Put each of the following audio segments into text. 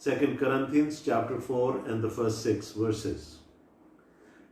2 Corinthians chapter 4 and the first 6 verses।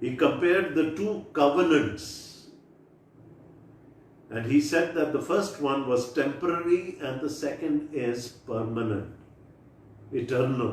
He compared the 2 covenants and he said that the first one was temporary and the second is permanent, eternal।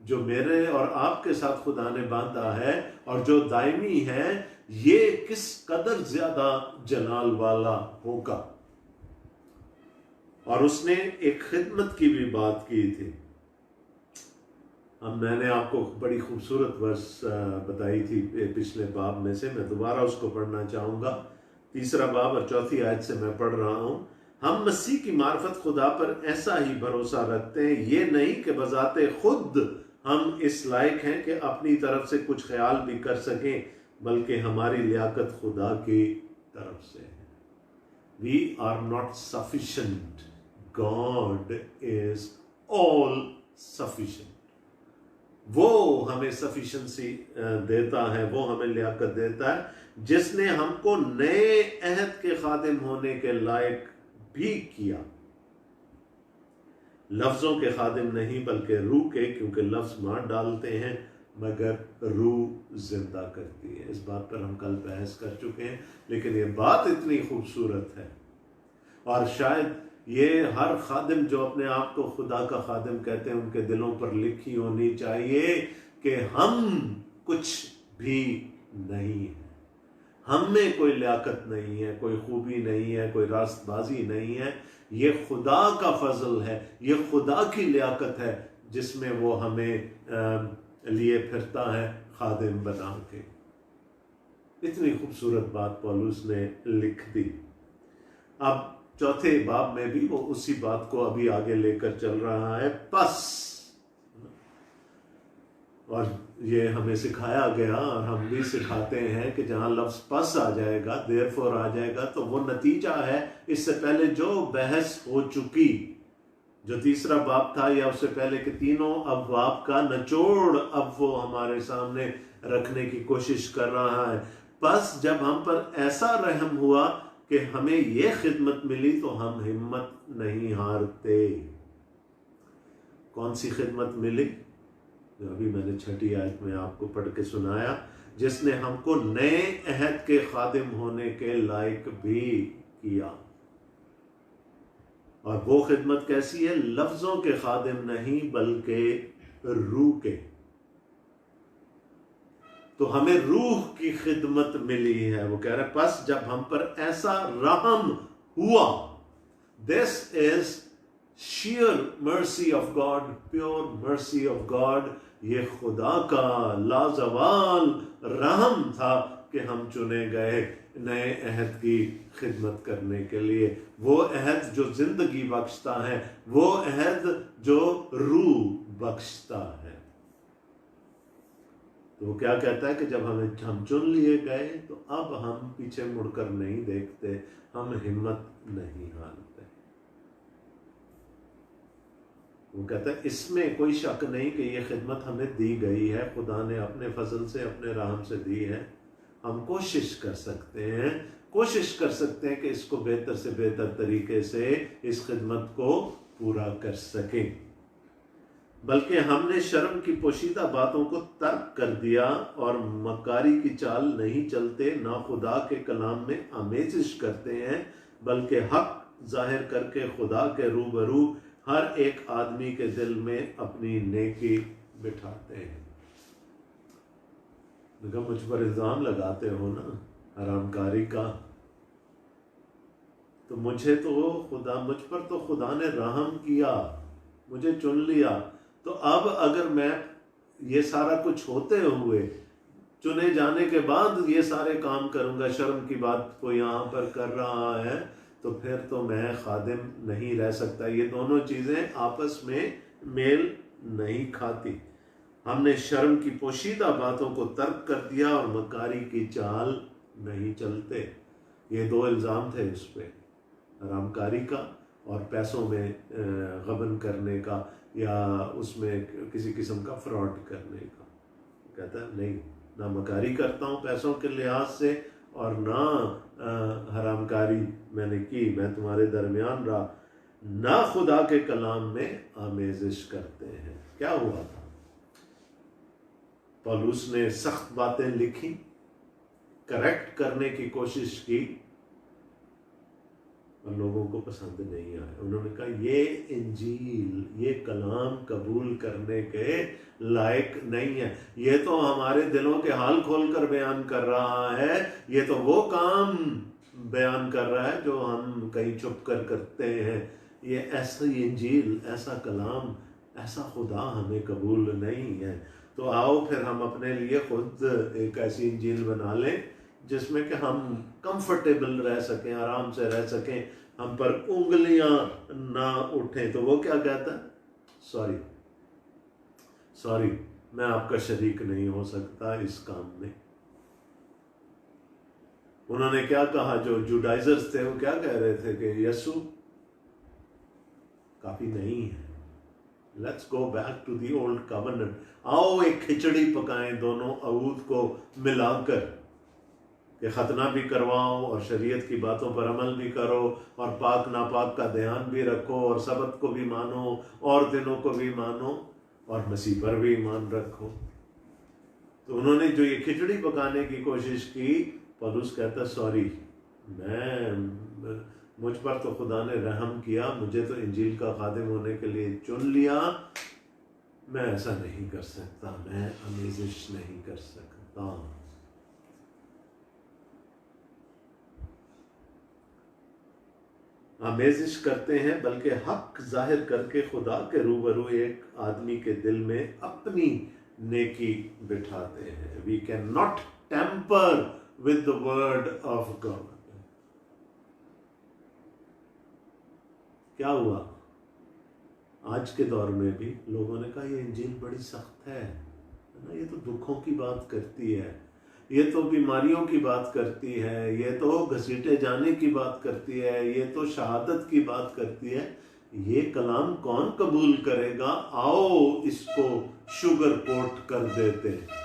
جو میرے اور آپ کے ساتھ خدا نے باندھا ہے اور جو دائمی ہے، یہ کس قدر زیادہ جلال والا ہوگا۔ اور اس نے ایک خدمت کی بھی بات کی تھی۔ اب میں نے آپ کو بڑی خوبصورت ورس بتائی تھی پچھلے باب میں سے، میں دوبارہ اس کو پڑھنا چاہوں گا۔ 3 باب اور 4 آیت سے میں پڑھ رہا ہوں۔ ہم مسیح کی معرفت خدا پر ایسا ہی بھروسہ رکھتے ہیں، یہ نہیں کہ بذات خود ہم اس لائق ہیں کہ اپنی طرف سے کچھ خیال بھی کر سکیں، بلکہ ہماری لیاقت خدا کی طرف سے ہے۔ We are not sufficient. God is all sufficient. وہ ہمیں سفیشنسی دیتا ہے، وہ ہمیں لیاقت دیتا ہے، جس نے ہم کو نئے عہد کے خادم ہونے کے لائق بھی کیا۔ لفظوں کے خادم نہیں بلکہ روح کے، کیونکہ لفظ مار ڈالتے ہیں مگر روح زندہ کرتی ہے۔ اس بات پر ہم کل بحث کر چکے ہیں، لیکن یہ بات اتنی خوبصورت ہے، اور شاید یہ ہر خادم جو اپنے آپ کو خدا کا خادم کہتے ہیں ان کے دلوں پر لکھی ہونی چاہیے کہ ہم کچھ بھی نہیں ہیں، ہم میں کوئی لیاقت نہیں ہے، کوئی خوبی نہیں ہے، کوئی راست بازی نہیں ہے۔ یہ خدا کا فضل ہے، یہ خدا کی لیاقت ہے جس میں وہ ہمیں لیے پھرتا ہے خادم بنا کے۔ اتنی خوبصورت بات پولس نے لکھ دی۔ اب 4 باب میں بھی وہ اسی بات کو ابھی آگے لے کر چل رہا ہے۔ پس، اور یہ ہمیں سکھایا گیا اور ہم بھی سکھاتے ہیں کہ جہاں لفظ پس آ جائے گا، therefore آ جائے گا، تو وہ نتیجہ ہے اس سے پہلے جو بحث ہو چکی، جو 3 باب تھا یا اس سے پہلے کے تینوں ابواب کا نچوڑ اب وہ ہمارے سامنے رکھنے کی کوشش کر رہا ہے۔ پس جب ہم پر ایسا رحم ہوا کہ ہمیں یہ خدمت ملی تو ہم ہمت نہیں ہارتے۔ کون سی خدمت ملی؟ جو ابھی میں نے 6 آیت میں آپ کو پڑھ کے سنایا، جس نے ہم کو نئے عہد کے خادم ہونے کے لائق بھی کیا۔ اور وہ خدمت کیسی ہے؟ لفظوں کے خادم نہیں بلکہ روح کے۔ تو ہمیں روح کی خدمت ملی ہے۔ وہ کہہ رہے پس جب ہم پر ایسا رحم ہوا، this is sheer mercy of God, pure mercy of God۔ یہ خدا کا لازوال رحم تھا کہ ہم چنے گئے نئے عہد کی خدمت کرنے کے لیے۔ وہ عہد جو زندگی بخشتا ہے، وہ عہد جو روح بخشتا ہے۔ تو وہ کیا کہتا ہے کہ جب ہم چن لیے گئے تو اب ہم پیچھے مڑ کر نہیں دیکھتے، ہم ہمت نہیں ہارتے۔ وہ کہتا ہے اس میں کوئی شک نہیں کہ یہ خدمت ہمیں دی گئی ہے، خدا نے اپنے فضل سے، اپنے رحم سے دی ہے۔ ہم کوشش کر سکتے ہیں کہ اس کو بہتر سے بہتر طریقے سے اس خدمت کو پورا کر سکیں۔ بلکہ ہم نے شرم کی پوشیدہ باتوں کو ترک کر دیا اور مکاری کی چال نہیں چلتے، نہ خدا کے کلام میں آمیزش کرتے ہیں، بلکہ حق ظاہر کر کے خدا کے روبرو ہر ایک آدمی کے دل میں اپنی نیکی بٹھاتے ہیں۔ دیکھو مجھ پر الزام لگاتے ہو نا حرام کاری کا، تو مجھ پر تو خدا نے رحم کیا، مجھے چن لیا۔ تو اب اگر میں یہ سارا کچھ ہوتے ہوئے چنے جانے کے بعد یہ سارے کام کروں گا، شرم کی بات کو یہاں پر کر رہا ہے، تو پھر تو میں خادم نہیں رہ سکتا۔ یہ دونوں چیزیں آپس میں میل نہیں کھاتی۔ ہم نے شرم کی پوشیدہ باتوں کو ترک کر دیا اور مکاری کی چال نہیں چلتے۔ یہ 2 الزام تھے اس پہ، حرام کاری کا اور پیسوں میں غبن کرنے کا، یا اس میں کسی قسم کا فراڈ کرنے کا۔ کہتا ہے نہیں، نہ مکاری کرتا ہوں پیسوں کے لحاظ سے، اور نہ حرام کاری میں نے کی، میں تمہارے درمیان رہا، نہ خدا کے کلام میں آمیزش کرتے ہیں۔ کیا ہوا تھا؟ پولس نے سخت باتیں لکھی، کریکٹ کرنے کی کوشش کی، اور لوگوں کو پسند نہیں آیا. انہوں نے کہا یہ انجیل، یہ کلام قبول کرنے کے لائق نہیں ہے، یہ تو ہمارے دلوں کے حال کھول کر بیان کر رہا ہے، یہ تو وہ کام بیان کر رہا ہے جو ہم کہیں چھپ کر کرتے ہیں. یہ ایسی انجیل، ایسا کلام، ایسا خدا ہمیں قبول نہیں ہے. تو آؤ پھر ہم اپنے لیے خود ایک ایسی انجیل بنا لیں جس میں کہ ہم کمفرٹیبل رہ سکیں، آرام سے رہ سکیں، ہم پر انگلیاں نہ اٹھیں. تو وہ کیا کہتا ہے؟ سوری میں آپ کا شریک نہیں ہو سکتا اس کام میں. انہوں نے کیا کہا، جو جوڈائزرز تھے وہ کیا کہہ رہے تھے کہ یسوع کافی نہیں ہے، let's go back to the old covenant. آؤ ایک کھچڑی پکائیں دونوں عہود کو ملا کر، کہ ختنہ بھی کرواؤ اور شریعت کی باتوں پر عمل بھی کرو اور پاک ناپاک کا دھیان بھی رکھو اور سبت کو بھی مانو اور دنوں کو بھی مانو اور مسیح پر بھی ایمان رکھو. تو انہوں نے جو یہ کھچڑی پکانے کی کوشش کی، پولس کہتا سوری، مجھ پر تو خدا نے رحم کیا، مجھے تو انجیل کا خادم ہونے کے لیے چن لیا، میں ایسا نہیں کر سکتا، میں آمیزش نہیں کر سکتا. آمیزش کرتے ہیں بلکہ حق ظاہر کر کے خدا کے روبرو ایک آدمی کے دل میں اپنی نیکی بٹھاتے ہیں. We cannot tamper with the word of God. کیا ہوا؟ آج کے دور میں بھی لوگوں نے کہا یہ انجیل بڑی سخت ہے، یہ تو دکھوں کی بات کرتی ہے، یہ تو بیماریوں کی بات کرتی ہے، یہ تو گھسیٹے جانے کی بات کرتی ہے، یہ تو شہادت کی بات کرتی ہے، یہ کلام کون قبول کرے گا؟ آؤ اس کو شوگر کوٹ کر دیتے ہیں.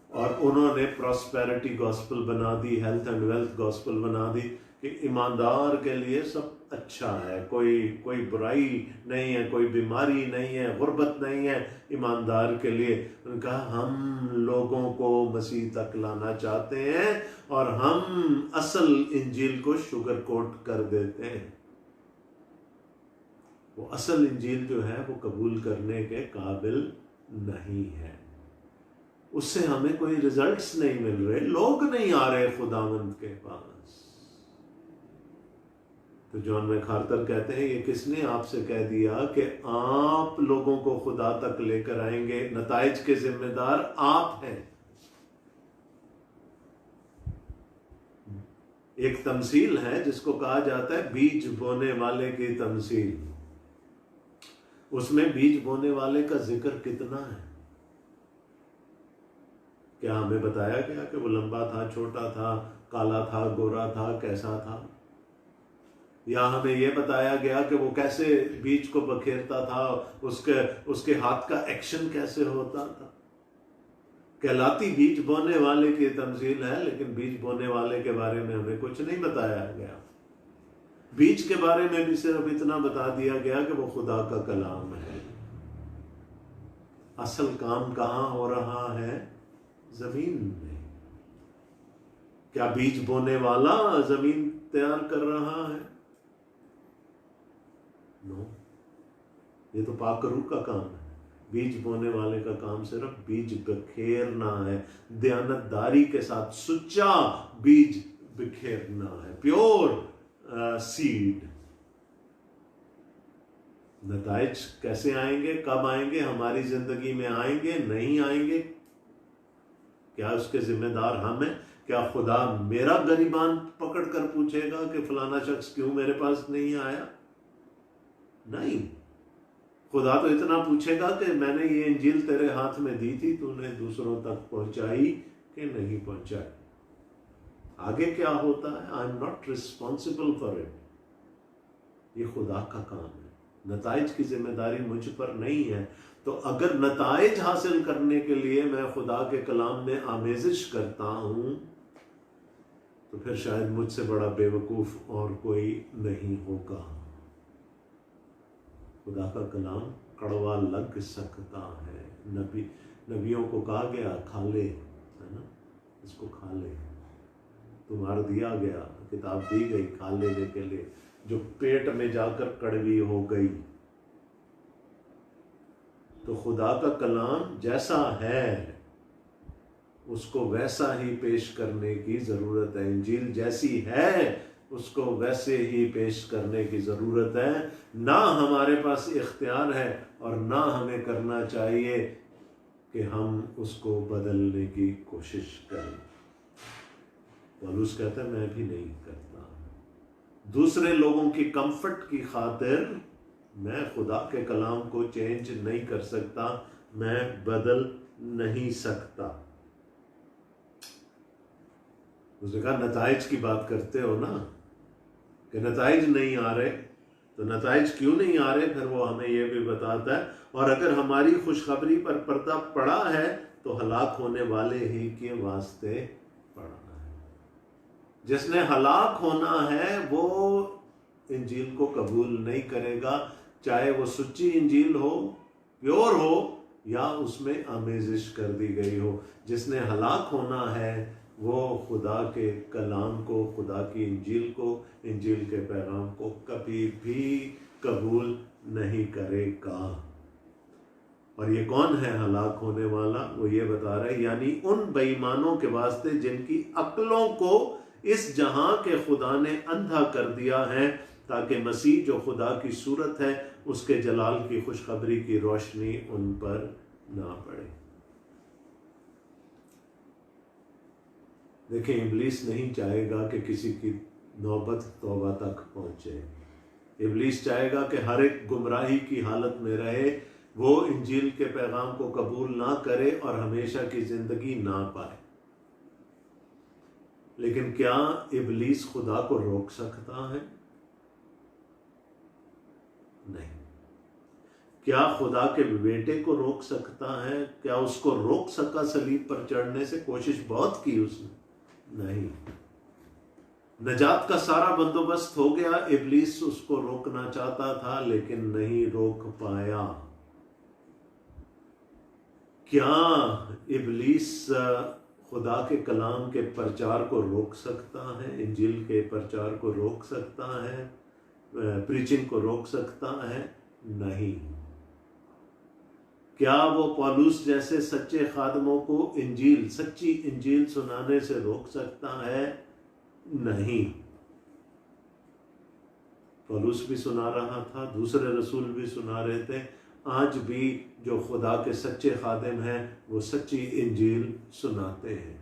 اور انہوں نے پراسپیرٹی گاسپل بنا دی، ہیلتھ اینڈ ویلتھ گاسپل بنا دی کہ ایماندار کے لیے سب اچھا ہے، کوئی برائی نہیں ہے، کوئی بیماری نہیں ہے، غربت نہیں ہے ایماندار کے لیے. انہوں نے کہا ہم لوگوں کو مسیح تک لانا چاہتے ہیں اور ہم اصل انجیل کو شوگر کوٹ کر دیتے ہیں. وہ اصل انجیل جو ہے وہ قبول کرنے کے قابل نہیں ہے، اس سے ہمیں کوئی ریزلٹس نہیں مل رہے، لوگ نہیں آ رہے خداوند کے پاس. تو جان میکارتر کہتے ہیں یہ کس نے آپ سے کہہ دیا کہ آپ لوگوں کو خدا تک لے کر آئیں گے؟ نتائج کے ذمہ دار آپ ہیں. ایک تمثیل ہے جس کو کہا جاتا ہے بیج بونے والے کی تمثیل. اس میں بیج بونے والے کا ذکر کتنا ہے؟ کیا ہمیں بتایا گیا کہ وہ لمبا تھا، چھوٹا تھا، کالا تھا، گورا تھا، کیسا تھا؟ یا ہمیں یہ بتایا گیا کہ وہ کیسے بیج کو بکھیرتا تھا، اس کے ہاتھ کا ایکشن کیسے ہوتا تھا؟ کہلاتی بیج بونے والے کی تمثیل ہے، لیکن بیج بونے والے کے بارے میں ہمیں کچھ نہیں بتایا گیا. بیج کے بارے میں بھی صرف اتنا بتا دیا گیا کہ وہ خدا کا کلام ہے. اصل کام کہاں ہو رہا ہے؟ زمین میں. کیا بیج بونے والا زمین تیار کر رہا ہے؟ نو، یہ تو پاک روح کا کام ہے. بیج بونے والے کا کام صرف بیج بکھیرنا ہے، دیانتداری کے ساتھ سچا بیج بکھیرنا ہے، پیور سیڈ. نتائج کیسے آئیں گے، کب آئیں گے؟ ہماری زندگی میں آئیں گے، نہیں آئیں گے؟ کیا اس کے ذمہ دار ہم ہیں؟ کیا خدا میرا گریبان پکڑ کر پوچھے گا کہ فلانا شخص کیوں میرے پاس نہیں آیا؟ نہیں. خدا تو اتنا پوچھے گا کہ میں نے یہ انجیل تیرے ہاتھ میں دی تھی، تو نے دوسروں تک پہنچائی کہ نہیں پہنچائی؟ آگے کیا ہوتا ہے؟ آئی am not responsible for it. یہ خدا کا کام ہے، نتائج کی ذمہ داری مجھ پر نہیں ہے. تو اگر نتائج حاصل کرنے کے لیے میں خدا کے کلام میں آمیزش کرتا ہوں تو پھر شاید مجھ سے بڑا بے وقوف اور کوئی نہیں ہوگا. خدا کا کلام کڑوا لگ سکتا ہے. نبیوں کو کہا گیا کھا لے، ہے نا، اس کو کھا لے، تمہار دیا گیا، کتاب دی گئی کھا لینے کے لیے، جو پیٹ میں جا کر کڑوی ہو گئی۔ تو خدا کا کلام جیسا ہے اس کو ویسا ہی پیش کرنے کی ضرورت ہے، انجیل جیسی ہے اس کو ویسے ہی پیش کرنے کی ضرورت ہے۔ نہ ہمارے پاس اختیار ہے اور نہ ہمیں کرنا چاہیے کہ ہم اس کو بدلنے کی کوشش کریں۔ پولس کہتا ہے میں بھی نہیں کرتا، دوسرے لوگوں کی کمفرٹ کی خاطر میں خدا کے کلام کو چینج نہیں کر سکتا، میں بدل نہیں سکتا۔ اس نے کہا نتائج کی بات کرتے ہو نا کہ نتائج نہیں آ رہے، تو نتائج کیوں نہیں آ رہے پھر وہ ہمیں یہ بھی بتاتا ہے، اور اگر ہماری خوشخبری پر پردہ پڑا ہے تو ہلاک ہونے والے ہی کے واسطے پڑا ہے۔ جس نے ہلاک ہونا ہے وہ انجیل کو قبول نہیں کرے گا، چاہے وہ سچی انجیل ہو، پیور ہو، یا اس میں آمیزش کر دی گئی ہو۔ جس نے ہلاک ہونا ہے وہ خدا کے کلام کو، خدا کی انجیل کو، انجیل کے پیغام کو کبھی بھی قبول نہیں کرے گا۔ اور یہ کون ہے ہلاک ہونے والا؟ وہ یہ بتا رہا ہے یعنی ان بے ایمانوں کے واسطے جن کی عقلوں کو اس جہاں کے خدا نے اندھا کر دیا ہے، تاکہ مسیح جو خدا کی صورت ہے اس کے جلال کی خوشخبری کی روشنی ان پر نہ پڑے۔ دیکھیں ابلیس نہیں چاہے گا کہ کسی کی نوبت توبہ تک پہنچے۔ ابلیس چاہے گا کہ ہر ایک گمراہی کی حالت میں رہے، وہ انجیل کے پیغام کو قبول نہ کرے اور ہمیشہ کی زندگی نہ پائے۔ لیکن کیا ابلیس خدا کو روک سکتا ہے؟ نہیں۔ کیا خدا کے بیٹے کو روک سکتا ہے؟ کیا اس کو روک سکا صلیب پر چڑھنے سے؟ کوشش بہت کی اس نے، نہیں۔ نجات کا سارا بندوبست ہو گیا، ابلیس اس کو روکنا چاہتا تھا لیکن نہیں روک پایا۔ کیا ابلیس خدا کے کلام کے پرچار کو روک سکتا ہے؟ انجیل کے پرچار کو روک سکتا ہے؟ پریچنگ کو روک سکتا ہے؟ نہیں۔ کیا وہ پولس جیسے سچے خادموں کو انجیل، سچی انجیل سنانے سے روک سکتا ہے؟ نہیں۔ پولس بھی سنا رہا تھا، دوسرے رسول بھی سنا رہے تھے، آج بھی جو خدا کے سچے خادم ہیں وہ سچی انجیل سناتے ہیں۔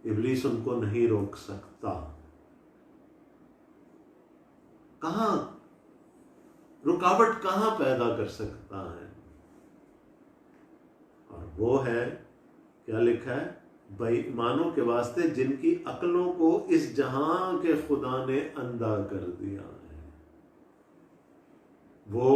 ابلیس ان کو نہیں روک سکتا۔ کہاں رکاوٹ کہاں پیدا کر سکتا ہے؟ اور وہ ہے، کیا لکھا ہے؟ بے ایمانوں کے واسطے جن کی عقلوں کو اس جہاں کے خدا نے اندھا کر دیا ہے۔ وہ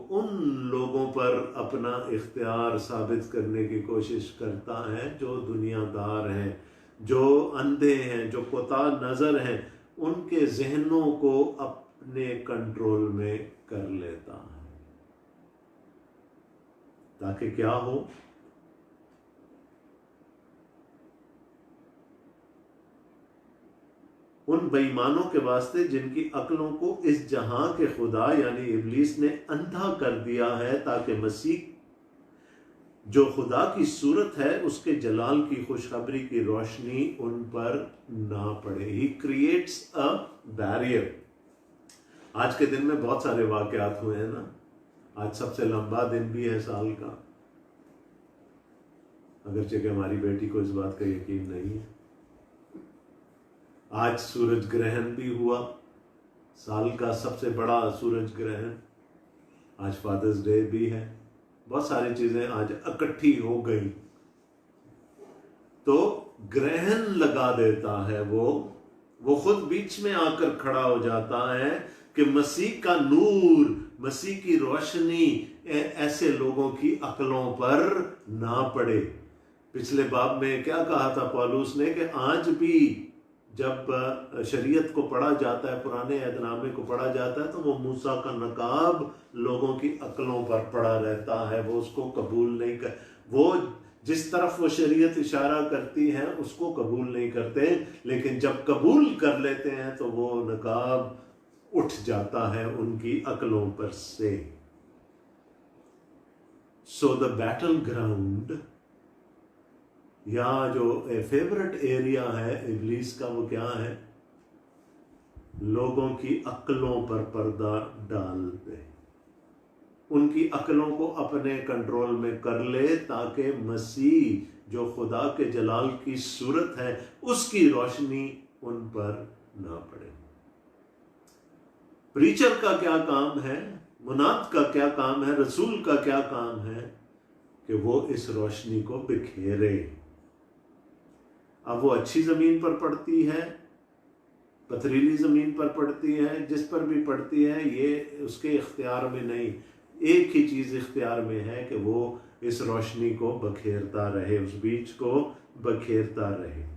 ان لوگوں پر اپنا اختیار ثابت کرنے کی کوشش کرتا ہے جو دنیا دار ہیں، جو اندھے ہیں، جو کوتاہ نظر ہیں، ان کے ذہنوں کو اپنے کنٹرول میں کر لیتا ہے، تاکہ کیا ہو؟ ان بے ایمانوں کے واسطے جن کی عقلوں کو اس جہاں کے خدا یعنی ابلیس نے اندھا کر دیا ہے، تاکہ مسیح جو خدا کی صورت ہے اس کے جلال کی خوشخبری کی روشنی ان پر نہ پڑے۔ ہی کریٹس اے بیریئر۔ آج کے دن میں بہت سارے واقعات ہوئے ہیں نا، آج سب سے لمبا دن بھی ہے سال کا، اگرچہ کہ ہماری بیٹی کو اس بات کا یقین نہیں ہے۔ آج سورج گرہن بھی ہوا، سال کا سب سے بڑا سورج گرہن۔ آج فادرز ڈے بھی ہے، بہت ساری چیزیں آج اکٹھی ہو گئی۔ تو گرہن لگا دیتا ہے وہ خود بیچ میں آ کر کھڑا ہو جاتا ہے کہ مسیح کا نور، مسیح کی روشنی ایسے لوگوں کی عقلوں پر نہ پڑے۔ پچھلے باب میں کیا کہا تھا پولس نے کہ آج بھی جب شریعت کو پڑھا جاتا ہے، پرانے عہد نامے کو پڑھا جاتا ہے، تو وہ موسیٰ کا نقاب لوگوں کی عقلوں پر پڑا رہتا ہے، وہ اس کو قبول نہیں وہ جس طرف وہ شریعت اشارہ کرتی ہے اس کو قبول نہیں کرتے، لیکن جب قبول کر لیتے ہیں تو وہ نقاب اٹھ جاتا ہے ان کی عقلوں پر سے۔ سو دا بیٹل گراؤنڈ یا جو فیورٹ ایریا ہے ابلیس کا، وہ کیا ہے؟ لوگوں کی عقلوں پر پردہ ڈال دے، ان کی عقلوں کو اپنے کنٹرول میں کر لے، تاکہ مسیح جو خدا کے جلال کی صورت ہے اس کی روشنی ان پر نہ پڑے۔ پریچر کا کیا کام ہے؟ مناد کا کیا کام ہے؟ رسول کا کیا کام ہے؟ کہ وہ اس روشنی کو بکھیرے۔ اب وہ اچھی زمین پر پڑتی ہے، پتھریلی زمین پر پڑتی ہے، جس پر بھی پڑتی ہے، یہ اس کے اختیار میں نہیں، ایک ہی چیز اختیار میں ہے کہ وہ اس روشنی کو بکھیرتا رہے، اس بیج کو بکھیرتا رہے۔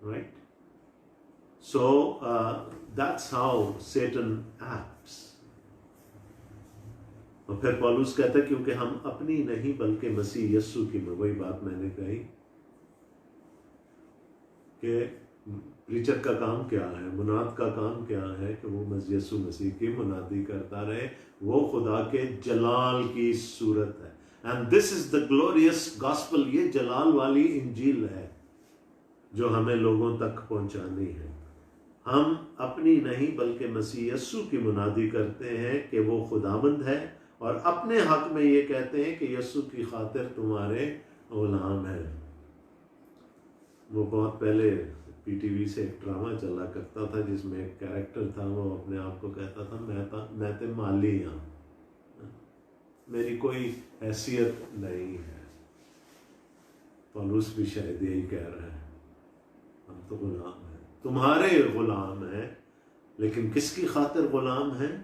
Right? So that's how Satan acts. اور پھر پولس کہتا ہے کیونکہ ہم اپنی نہیں بلکہ مسیح یسوع کی، وہی بات میں نے کہی کہ پریچر کا کام کیا ہے، مناد کا کام کیا ہے کہ وہ یسوع مسیح کی منادی کرتا رہے، وہ خدا کے جلال کی صورت ہے۔ And this is the glorious gospel, یہ جلال والی انجیل ہے جو ہمیں لوگوں تک پہنچانی ہے۔ ہم اپنی نہیں بلکہ مسیح یسوع کی منادی کرتے ہیں کہ وہ خداوند ہے، اور اپنے حق میں یہ کہتے ہیں کہ یسوع کی خاطر تمہارے غلام ہیں۔ وہ بہت پہلے پی ٹی وی سے ایک ڈرامہ چلا کرتا تھا جس میں ایک کیریکٹر تھا، وہ اپنے آپ کو کہتا تھا میں تے مالی ہوں، میری کوئی حیثیت نہیں ہے۔ پولس بھی شاید یہی کہہ رہا ہے، ہم تو غلام ہیں، تمہارے غلام ہیں، لیکن کس کی خاطر غلام ہیں؟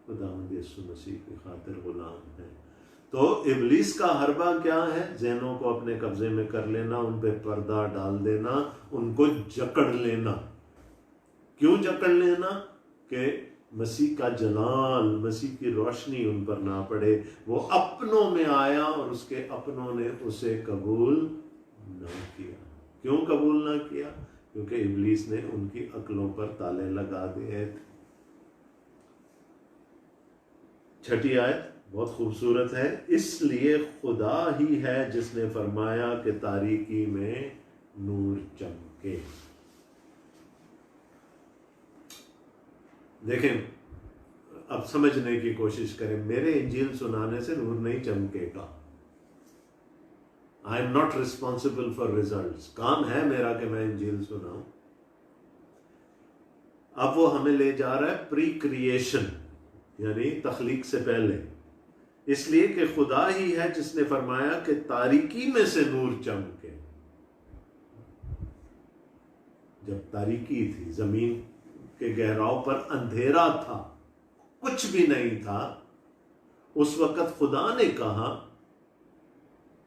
خداوند یسوع مسیح کی خاطر غلام ہیں۔ تو ابلیس کا حربہ کیا ہے؟ ذہنوں کو اپنے قبضے میں کر لینا، ان پہ پردہ ڈال دینا، ان کو جکڑ لینا۔ کیوں جکڑ لینا؟ کہ مسیح کا جلال، مسیح کی روشنی ان پر نہ پڑے۔ وہ اپنوں میں آیا اور اس کے اپنوں نے اسے قبول نہ کیا۔ کیوں قبول نہ کیا؟ کیونکہ ابلیس نے ان کی عقلوں پر تالے لگا دیے تھے۔ چھٹی آیت بہت خوبصورت ہے، اس لیے خدا ہی ہے جس نے فرمایا کہ تاریکی میں نور چمکے۔ دیکھیں، اب سمجھنے کی کوشش کریں، میرے انجیل سنانے سے نور نہیں چمکے گا۔ I am not responsible for results, کام ہے میرا کہ میں انجیل سناؤں۔ اب وہ ہمیں لے جا رہا ہے پری کریشن، یعنی تخلیق سے پہلے، اس لیے کہ خدا ہی ہے جس نے فرمایا کہ تاریکی میں سے نور چمکے۔ جب تاریکی تھی، زمین کے گہراؤ پر اندھیرا تھا، کچھ بھی نہیں تھا، اس وقت خدا نے کہا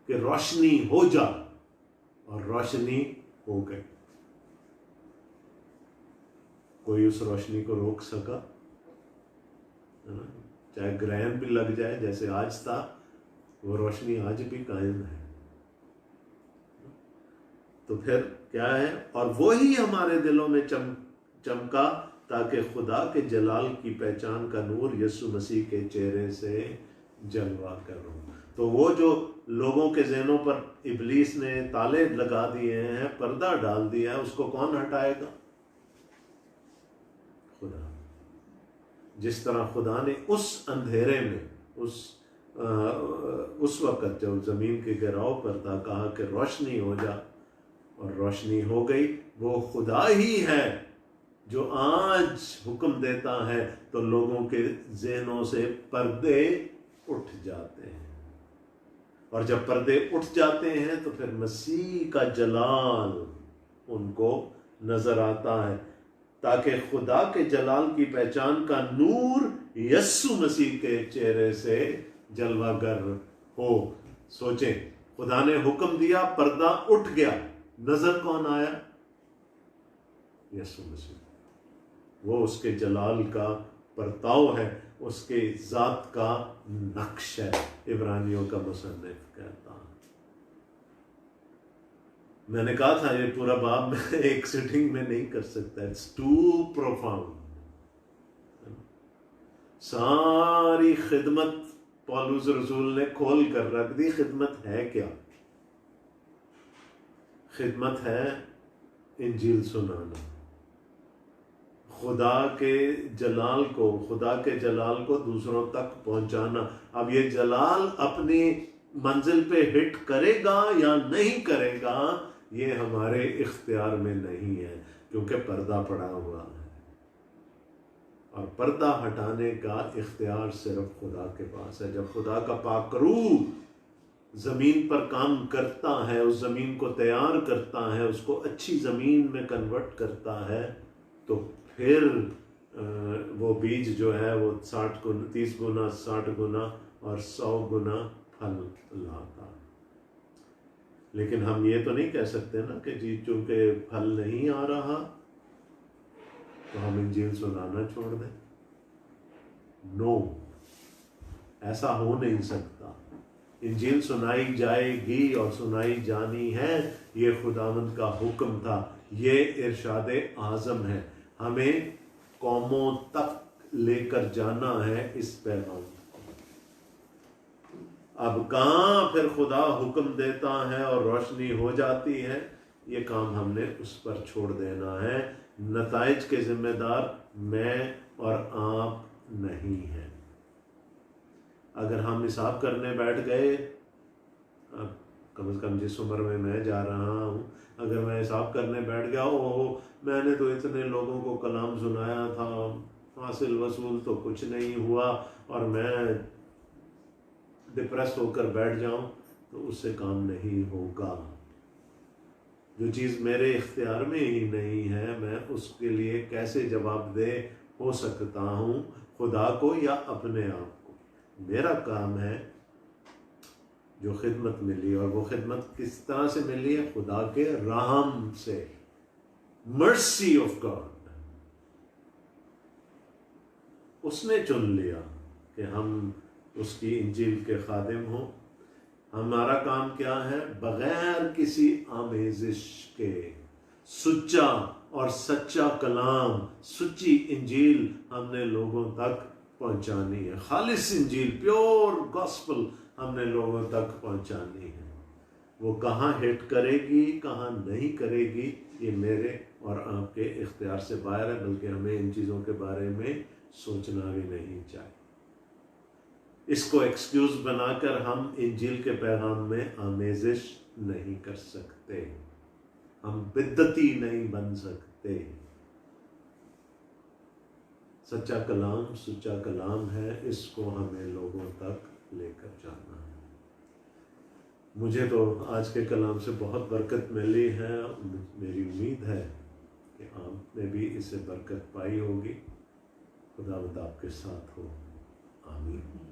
کہ روشنی ہو جا، اور روشنی ہو گئی۔ کوئی اس روشنی کو روک سکا؟ چاہے گرہن بھی لگ جائے جیسے آج تھا، وہ روشنی آج بھی قائم ہے۔ تو پھر کیا ہے؟ اور وہی ہمارے دلوں میں چمکا تاکہ خدا کے جلال کی پہچان کا نور یسوع مسیح کے چہرے سے جلوہ کرو۔ تو وہ جو لوگوں کے ذہنوں پر ابلیس نے تالے لگا دیے ہیں، پردہ ڈال دیا ہے، اس کو کون ہٹائے گا؟ خدا۔ جس طرح خدا نے اس اندھیرے میں، اس وقت جب زمین کے گہراؤ پر تھا، کہا کہ روشنی ہو جا، اور روشنی ہو گئی۔ وہ خدا ہی ہے جو آج حکم دیتا ہے تو لوگوں کے ذہنوں سے پردے اٹھ جاتے ہیں، اور جب پردے اٹھ جاتے ہیں تو پھر مسیح کا جلال ان کو نظر آتا ہے، تاکہ خدا کے جلال کی پہچان کا نور یسوع مسیح کے چہرے سے جلوہ گر ہو۔ سوچیں، خدا نے حکم دیا، پردہ اٹھ گیا، نظر کون آیا؟ یسوع مسیح۔ وہ اس کے جلال کا پرتاؤ ہے، اس کے ذات کا نقش ہے، عبرانیوں کا مصنف کہتا ہے۔ میں نے کہا تھا یہ پورا باب میں ایک سٹنگ میں نہیں کر سکتا، اٹس ٹو پروفاؤنڈ. ساری خدمت پولس رسول نے کھول کر رکھ دی. خدمت ہے کیا؟ خدمت ہے انجیل سنانا، خدا کے جلال کو دوسروں تک پہنچانا. اب یہ جلال اپنی منزل پہ ہٹ کرے گا یا نہیں کرے گا یہ ہمارے اختیار میں نہیں ہے، کیونکہ پردہ پڑا ہوا ہے، اور پردہ ہٹانے کا اختیار صرف خدا کے پاس ہے. جب خدا کا پاک روح زمین پر کام کرتا ہے، اس زمین کو تیار کرتا ہے، اس کو اچھی زمین میں کنورٹ کرتا ہے، تو پھر وہ بیج جو ہے وہ 30 گنا 60 گنا اور 100 گنا پھل لاتا. لیکن ہم یہ تو نہیں کہہ سکتے نا کہ جی چونکہ پھل نہیں آ رہا تو ہم انجیل سنانا چھوڑ دیں. نو، ایسا ہو نہیں سکتا. انجیل سنائی جائے گی اور سنائی جانی ہے، یہ خداوند کا حکم تھا، یہ ارشاد اعظم ہے. ہمیں قوموں تک لے کر جانا ہے اس پیغام. اب کہاں پھر خدا حکم دیتا ہے اور روشنی ہو جاتی ہے، یہ کام ہم نے اس پر چھوڑ دینا ہے. نتائج کے ذمہ دار میں اور آپ نہیں ہیں. اگر ہم حساب کرنے بیٹھ گئے، کم از کم جس عمر میں میں جا رہا ہوں، اگر میں حساب کرنے بیٹھ گیا، میں نے تو اتنے لوگوں کو کلام سنایا تھا، حاصل وصول تو کچھ نہیں ہوا، اور میں ڈپریس ہو کر بیٹھ جاؤں، تو اس سے کام نہیں ہوگا. جو چیز میرے اختیار میں ہی نہیں ہے، میں اس کے لیے کیسے جواب دہ ہو سکتا ہوں، خدا کو یا اپنے آپ کو؟ میرا کام ہے جو خدمت ملی، اور وہ خدمت کس طرح سے ملی ہے؟ خدا کے رحم سے، مرسی آف گاڈ. اس نے چن لیا کہ ہم اس کی انجیل کے خادم ہوں. ہمارا کام کیا ہے؟ بغیر کسی آمیزش کے سچا اور سچا کلام، سچی انجیل ہم نے لوگوں تک پہنچانی ہے. خالص انجیل، پیور گاسپل ہم نے لوگوں تک پہنچانی ہے. وہ کہاں ہٹ کرے گی، کہاں نہیں کرے گی، یہ میرے اور آپ کے اختیار سے باہر ہے، بلکہ ہمیں ان چیزوں کے بارے میں سوچنا بھی نہیں چاہیے. اس کو ایکسکیوز بنا کر ہم انجیل کے پیغام میں آمیزش نہیں کر سکتے، ہم بدعتی نہیں بن سکتے. سچا کلام ہے، اس کو ہمیں لوگوں تک لے کر جانا ہے. مجھے تو آج کے کلام سے بہت برکت ملی ہے. میری امید ہے کہ آپ نے بھی اس سے برکت پائی ہوگی. خداوند آپ کے ساتھ ہو. آمین.